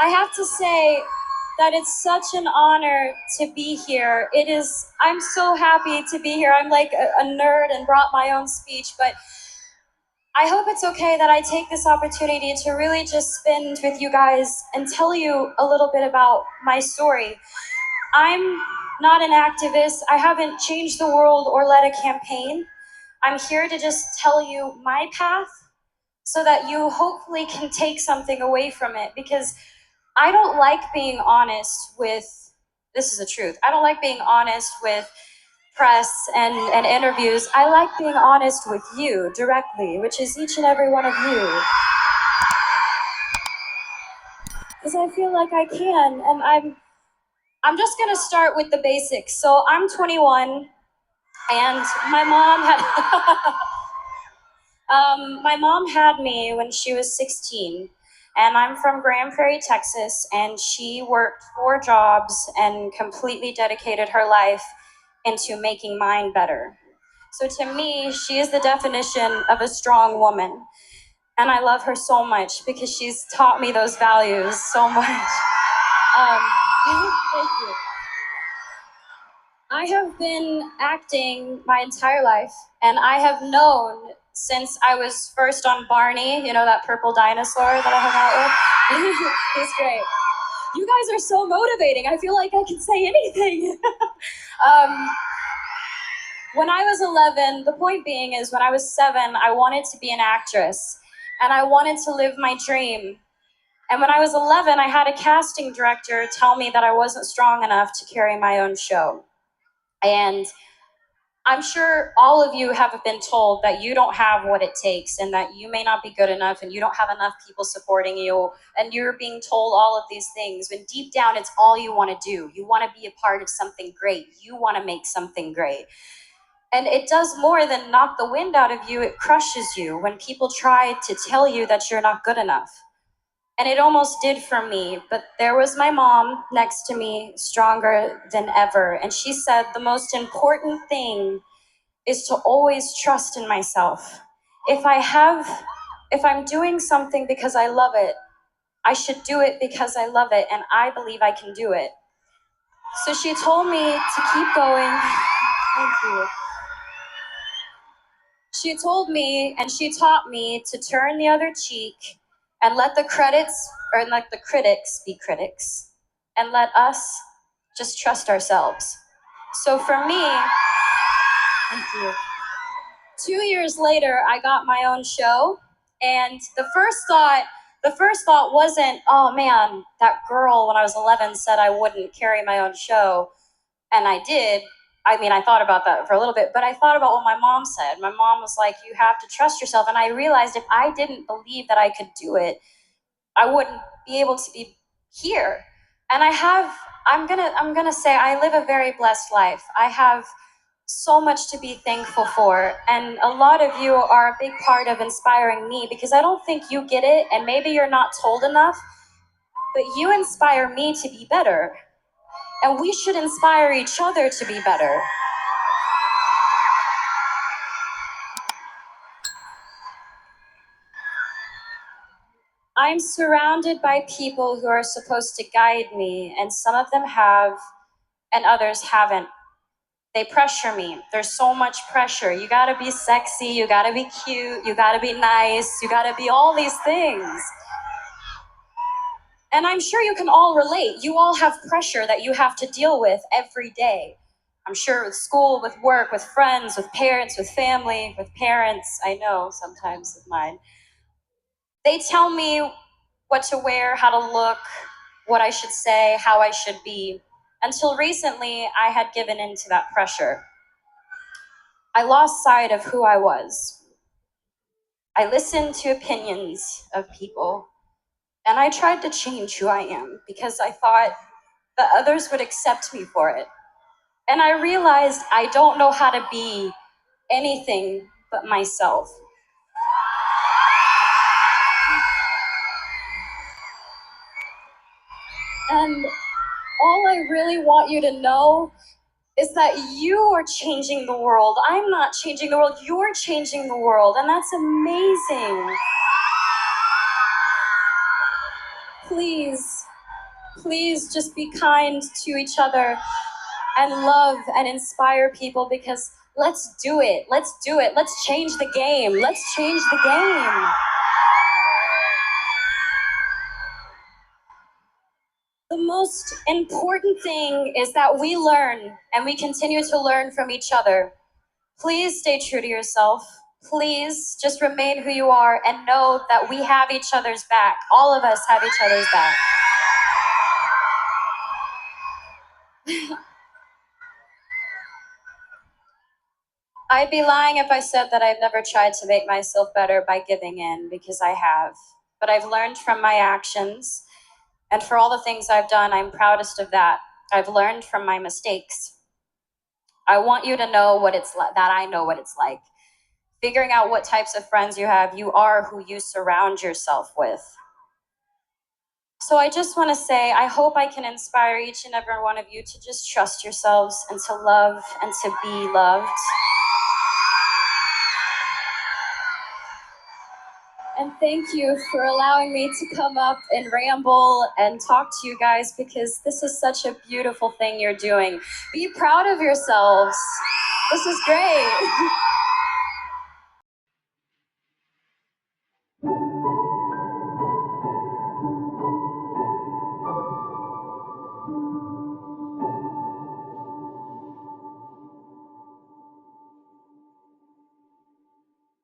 I have to say that it's such an honor to be here. I'm so happy to be here. I'm like a nerd and brought my own speech, but I hope it's okay that I take this opportunity to really just spend with you guys and tell you a little bit about my story. I'm not an activist. I haven't changed the world or led a campaign. I'm here to just tell you my path so that you hopefully can take something away from it, because I don't like being honest with, this is the truth, I don't like being honest with press and interviews. I like being honest with you directly, which is each and every one of you. Because I feel like I can, and I'm just gonna start with the basics. So I'm 21, and my mom had my mom had me when she was 16, and I'm from Grand Prairie, Texas, and she worked 4 jobs and completely dedicated her life into making mine better. So to me, she is the definition of a strong woman, and I love her so much because she's taught me those values so much. Thank you. I have been acting my entire life, and I have known since I was first on Barney, you know, that purple dinosaur that I hung out with. He's great. You guys are so motivating. I feel like I can say anything. When I was 11, the point being is when I was 7, I wanted to be an actress, and I wanted to live my dream. And when I was 11, I had a casting director tell me that I wasn't strong enough to carry my own show. And I'm sure all of you have been told that you don't have what it takes and that you may not be good enough and you don't have enough people supporting you, and you're being told all of these things when deep down it's all you want to do. You want to be a part of something great. You want to make something great. And it does more than knock the wind out of you. It crushes you when people try to tell you that you're not good enough. And it almost did for me, but there was my mom next to me, stronger than ever. And she said, the most important thing is to always trust in myself. If I'm doing something because I love it, I should do it because I love it, and I believe I can do it. So she told me to keep going. Thank you. She told me and she taught me to turn the other cheek and let the critics be critics, and let us just trust ourselves. So for me, thank you. 2 years later, I got my own show, and the first thought wasn't, oh man, that girl when I was 11 said I wouldn't carry my own show, and I did. I mean, I thought about that for a little bit, but I thought about what my mom said. My mom was like, you have to trust yourself. And I realized if I didn't believe that I could do it, I wouldn't be able to be here. And I'm gonna say I live a very blessed life. I have so much to be thankful for. And a lot of you are a big part of inspiring me, because I don't think you get it, and maybe you're not told enough, but you inspire me to be better. And we should inspire each other to be better. I'm surrounded by people who are supposed to guide me, and some of them have, and others haven't. They pressure me. There's so much pressure. You gotta be sexy, you gotta be cute, you gotta be nice, you gotta be all these things. And I'm sure you can all relate. You all have pressure that you have to deal with every day. I'm sure with school, with work, with friends, with parents, with family, with parents, I know sometimes with mine. They tell me what to wear, how to look, what I should say, how I should be. Until recently, I had given in to that pressure. I lost sight of who I was. I listened to opinions of people, and I tried to change who I am because I thought that others would accept me for it. And I realized I don't know how to be anything but myself. And all I really want you to know is that you are changing the world. I'm not changing the world, you're changing the world, and that's amazing. Please, Please just be kind to each other and love and inspire people, because let's do it. Let's do it. Let's change the game. Let's change the game. The most important thing is that we learn and we continue to learn from each other. Please stay true to yourself. Please just remain who you are and know that we have each other's back. All of us have each other's back. I'd be lying if I said that I've never tried to make myself better by giving in, because I have. But I've learned from my actions, and for all the things I've done, I'm proudest of that. I've learned from my mistakes. I want you to know what it's like, that I know what it's like. Figuring out what types of friends you have, you are who you surround yourself with. So I just want to say, I hope I can inspire each and every one of you to just trust yourselves and to love and to be loved. And thank you for allowing me to come up and ramble and talk to you guys, because this is such a beautiful thing you're doing. Be proud of yourselves. This is great.